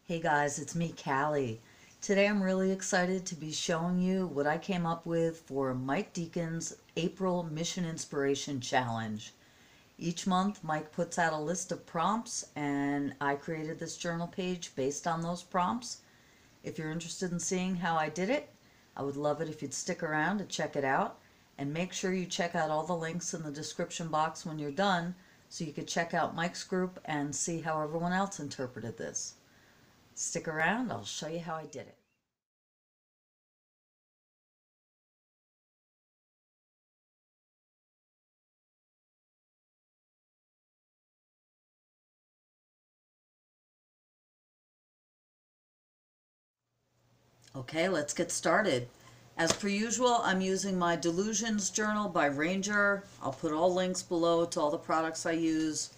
Hey guys, it's me, Cali. Today I'm really excited to be showing you what I came up with for Mike Deakin's April Mission Inspiration Challenge. Each month Mike puts out a list of prompts and I created this journal page based on those prompts. If you're interested in seeing how I did it, I would love it if you'd stick around to check it out, and make sure you check out all the links in the description box when you're done so you could check out Mike's group and see how everyone else interpreted this. Stick around, I'll show you how I did it. Okay, let's get started. As per usual, I'm using my Delusions journal by Ranger. I'll put all links below to all the products I use.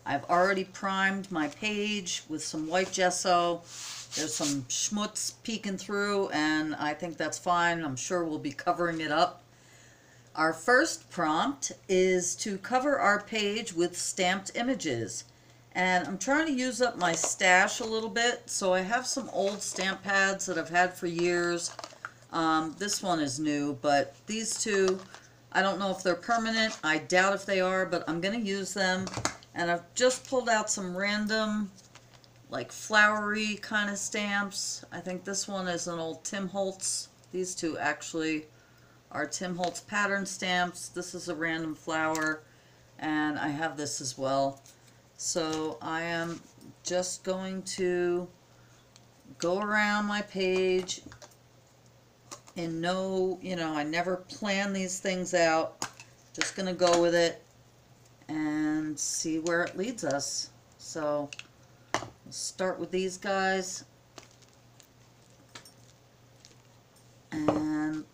I've already primed my page with some white gesso. There's some schmutz peeking through, and I think that's fine. I'm sure we'll be covering it up. Our first prompt is to cover our page with stamped images. And I'm trying to use up my stash a little bit, so I have some old stamp pads that I've had for years. This one is new, but these two, I don't know if they're permanent. I doubt if they are, but I'm going to use them. And I've just pulled out some random, like flowery kind of stamps. I think this one is an old Tim Holtz. These two actually are Tim Holtz pattern stamps. This is a random flower, and I have this as well. So I am just going to go around my page in I never plan these things out. Just going to go with it and see where it leads us. So we'll start with these guys. And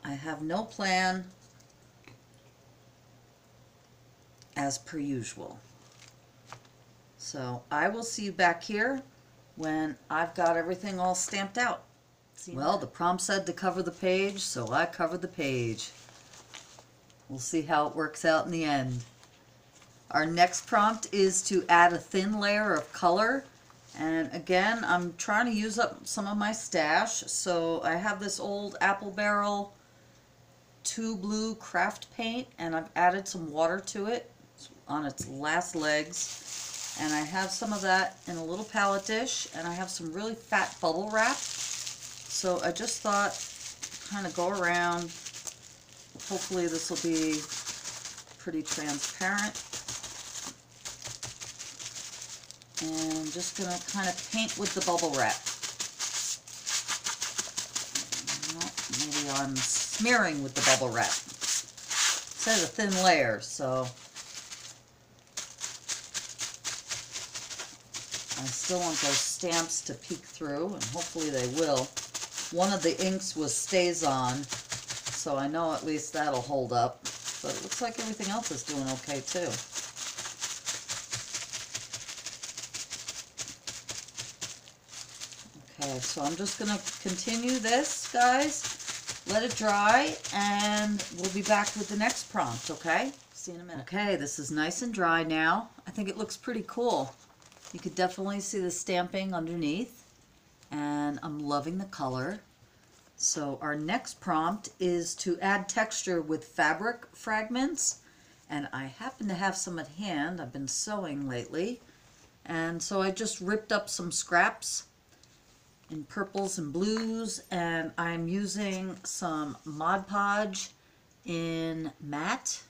I have no plan as per usual. So I will see you back here when I've got everything all stamped out. Well, the prompt said to cover the page, so I covered the page. We'll see how it works out in the end. Our next prompt is to add a thin layer of color. And again, I'm trying to use up some of my stash. So I have this old Apple Barrel 2 Blue craft paint, and I've added some water to it on its last legs. And I have some of that in a little palette dish, and I have some really fat bubble wrap. So I just thought, kind of go around. Hopefully this will be pretty transparent. And just going to kind of paint with the bubble wrap. Maybe I'm smearing with the bubble wrap. It says a thin layer, so I still want those stamps to peek through, and hopefully they will. One of the inks was StazOn, so I know at least that'll hold up. But it looks like everything else is doing okay too. Okay, so I'm just going to continue this, guys. Let it dry, and we'll be back with the next prompt, okay? See you in a minute. Okay, this is nice and dry now. I think it looks pretty cool. You could definitely see the stamping underneath, and I'm loving the color. So our next prompt is to add texture with fabric fragments, and I happen to have some at hand. I've been sewing lately, and so I just ripped up some scraps in purples and blues, and I'm using some Mod Podge in matte.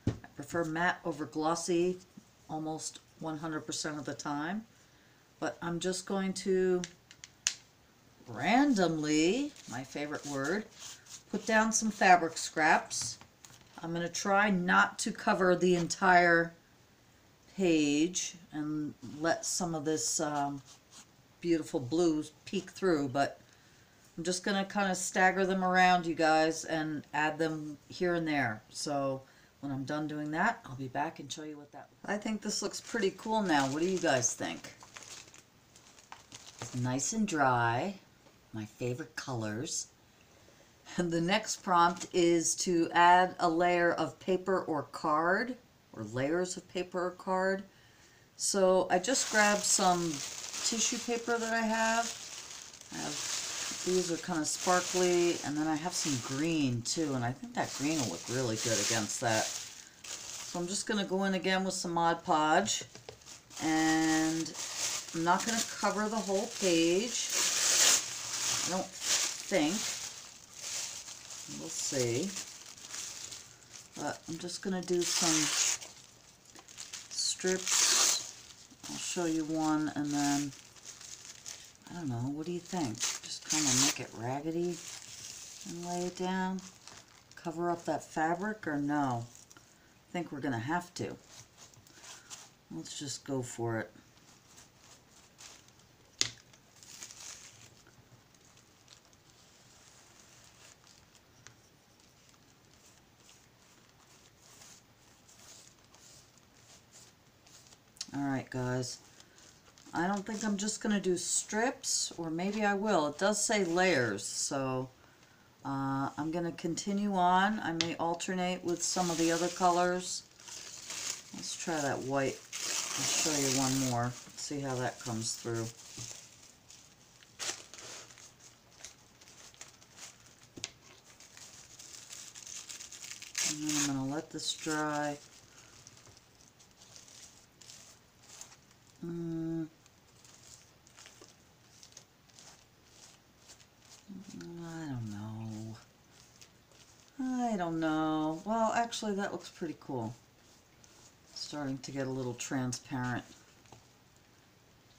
I prefer matte over glossy almost 100% of the time, but I'm just going to randomly, my favorite word, put down some fabric scraps. I'm going to try not to cover the entire page and let some of this beautiful blues peek through, but I'm just going to kind of stagger them around, you guys, and add them here and there. So when I'm done doing that, I'll be back and show you what that looks like. I think this looks pretty cool now. What do you guys think? It's nice and dry. My favorite colors. And the next prompt is to add a layer of paper or card, or layers of paper or card. So I just grabbed some tissue paper that I have. These are kind of sparkly, and then I have some green too, and I think that green will look really good against that. So I'm just going to go in again with some Mod Podge, and I'm not going to cover the whole page, I don't think. We'll see. But I'm just going to do some strips. I'll show you one, and then, I don't know, what do you think? Just kind of make it raggedy and lay it down? Cover up that fabric, or no? I think we're going to have to. Let's just go for it. Alright guys, I don't think I'm just going to do strips, or maybe I will. It does say layers, so I'm going to continue on. I may alternate with some of the other colors. Let's try that white. I'll show you one more. See how that comes through. And then I'm going to let this dry. I don't know. Well, actually, that looks pretty cool. Starting to get a little transparent.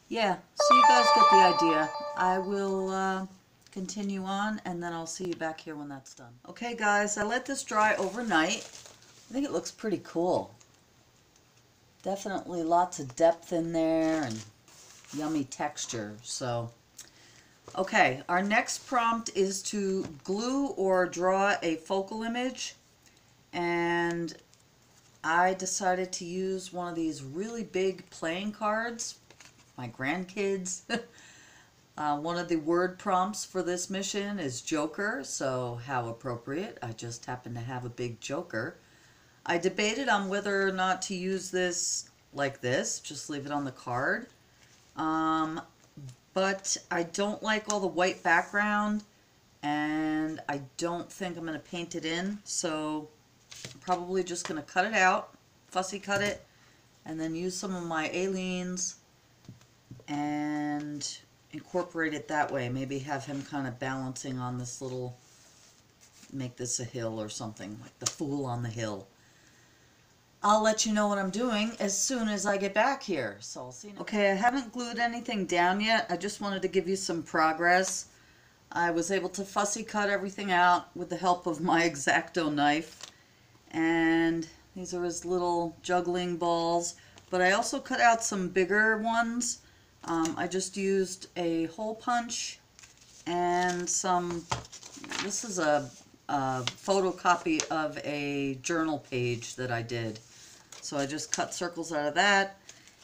Yeah, so you guys get the idea. I will continue on, and then I'll see you back here when that's done. Okay, guys, I let this dry overnight. I think it looks pretty cool. Definitely lots of depth in there and yummy texture. So, okay, our next prompt is to glue or draw a focal image, and I decided to use one of these really big playing cards, my grandkids. One of the word prompts for this mission is Joker, so how appropriate. I just happen to have a big Joker. I debated on whether or not to use this like this, just leave it on the card. But I don't like all the white background, and I don't think I'm going to paint it in, so I'm probably just going to cut it out, fussy cut it, and then use some of my Aleen's and incorporate it that way. Maybe have him kind of balancing on this little, make this a hill or something, like the Fool on the Hill. I'll let you know what I'm doing as soon as I get back here. So I'll see you. Okay, I haven't glued anything down yet. I just wanted to give you some progress. I was able to fussy cut everything out with the help of my X-Acto knife. And these are his little juggling balls. But I also cut out some bigger ones. I just used a hole punch and some, this is a photocopy of a journal page that I did. So I just cut circles out of that.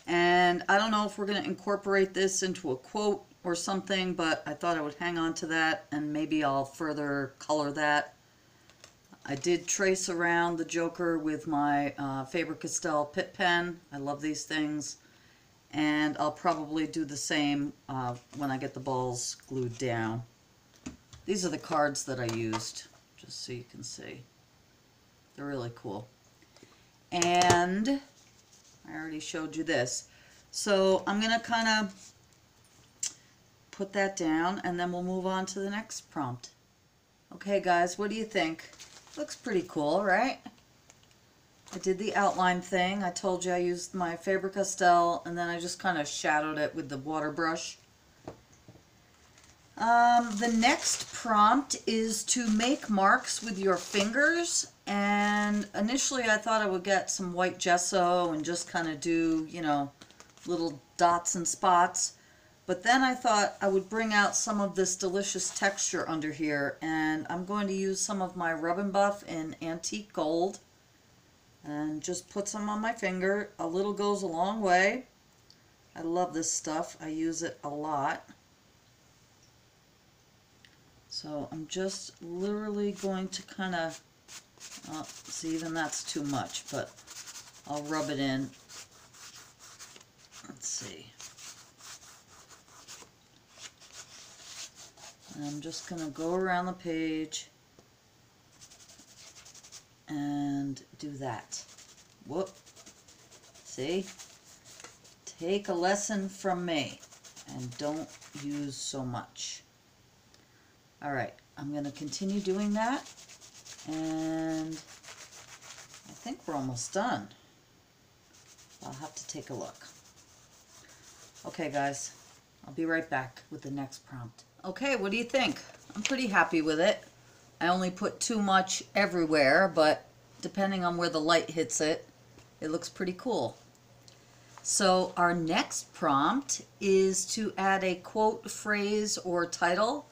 And I don't know if we're going to incorporate this into a quote or something, but I thought I would hang on to that, and maybe I'll further color that. I did trace around the Joker with my Faber-Castell Pitt pen. I love these things. And I'll probably do the same when I get the balls glued down. These are the cards that I used, just so you can see. They're really cool. And I already showed you this. So I'm going to kind of put that down, and then we'll move on to the next prompt. Okay guys, what do you think? Looks pretty cool, right? I did the outline thing. I told you I used my Faber-Castell, and then I just kind of shadowed it with the water brush. The next prompt is to make marks with your fingers, and initially I thought I would get some white gesso and just kind of do, you know, little dots and spots, but then I thought I would bring out some of this delicious texture under here, and I'm going to use some of my Rub and Buff in Antique Gold and just put some on my finger. A little goes a long way. I love this stuff. I use it a lot. So I'm just literally going to kind of, see, even that's too much, but I'll rub it in. Let's see. I'm just going to go around the page and do that. Whoop. See? Take a lesson from me and don't use so much. All right, I'm going to continue doing that, and I think we're almost done. I'll have to take a look. Okay, guys, I'll be right back with the next prompt. Okay, what do you think? I'm pretty happy with it. I only put too much everywhere, but depending on where the light hits it, it looks pretty cool. So our next prompt is to add a quote, phrase, or title.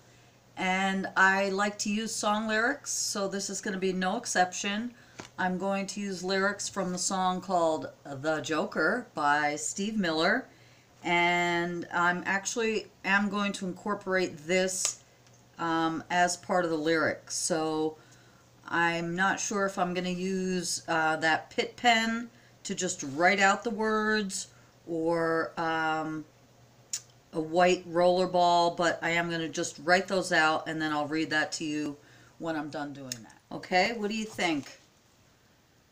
And I like to use song lyrics, so this is going to be no exception. I'm going to use lyrics from the song called The Joker by Steve Miller. And I'm going to incorporate this as part of the lyrics. So I'm not sure if I'm going to use that Pit pen to just write out the words, or a white roller ball, but I am going to just write those out, and then I'll read that to you when I'm done doing that. Okay, what do you think?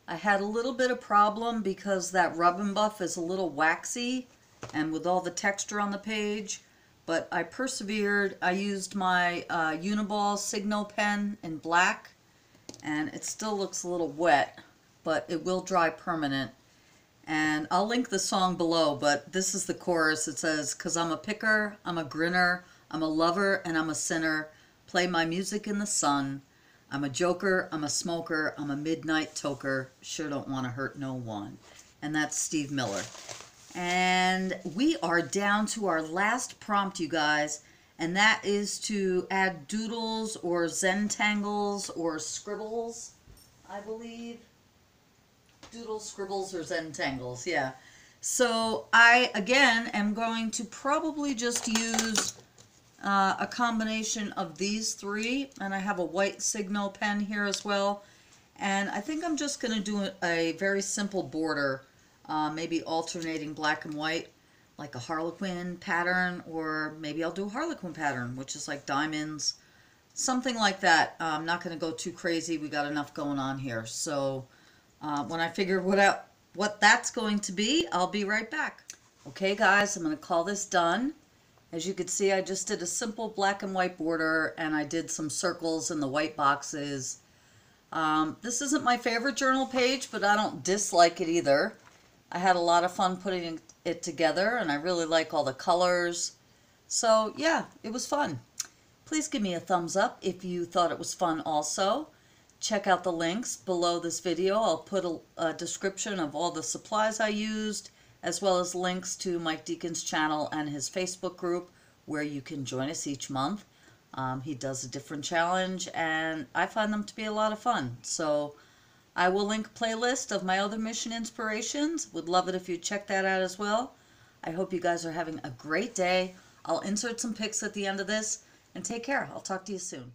I had a little bit of problem because that rub and buff is a little waxy and with all the texture on the page, but I persevered. I used my Uniball Signal pen in black, and it still looks a little wet, but it will dry permanent. And I'll link the song below, but this is the chorus. It says, "'Cause I'm a picker, I'm a grinner, I'm a lover, and I'm a sinner. Play my music in the sun. I'm a joker, I'm a smoker, I'm a midnight toker. Sure don't want to hurt no one." And that's Steve Miller. And we are down to our last prompt, you guys. And that is to add doodles or Zentangles or scribbles, I believe. Doodles, scribbles, or Zentangles, yeah. So I, again, am going to probably just use a combination of these three, and I have a white Signal pen here as well. And I think I'm just going to do a very simple border, maybe alternating black and white, like a Harlequin pattern, or maybe I'll do a Harlequin pattern, which is like diamonds, something like that. I'm not going to go too crazy. We got enough going on here. So when I figure what that's going to be, I'll be right back. Okay, guys, I'm going to call this done. As you can see, I just did a simple black and white border, and I did some circles in the white boxes. This isn't my favorite journal page, but I don't dislike it either. I had a lot of fun putting it together, and I really like all the colors. So yeah, it was fun. Please give me a thumbs up if you thought it was fun also. Check out the links below this video. I'll put a description of all the supplies I used, as well as links to Mike Deakin's channel and his Facebook group, where you can join us each month. He does a different challenge, and I find them to be a lot of fun. So I will link a playlist of my other mission inspirations. Would love it if you check that out as well. I hope you guys are having a great day. I'll insert some pics at the end of this, and take care. I'll talk to you soon.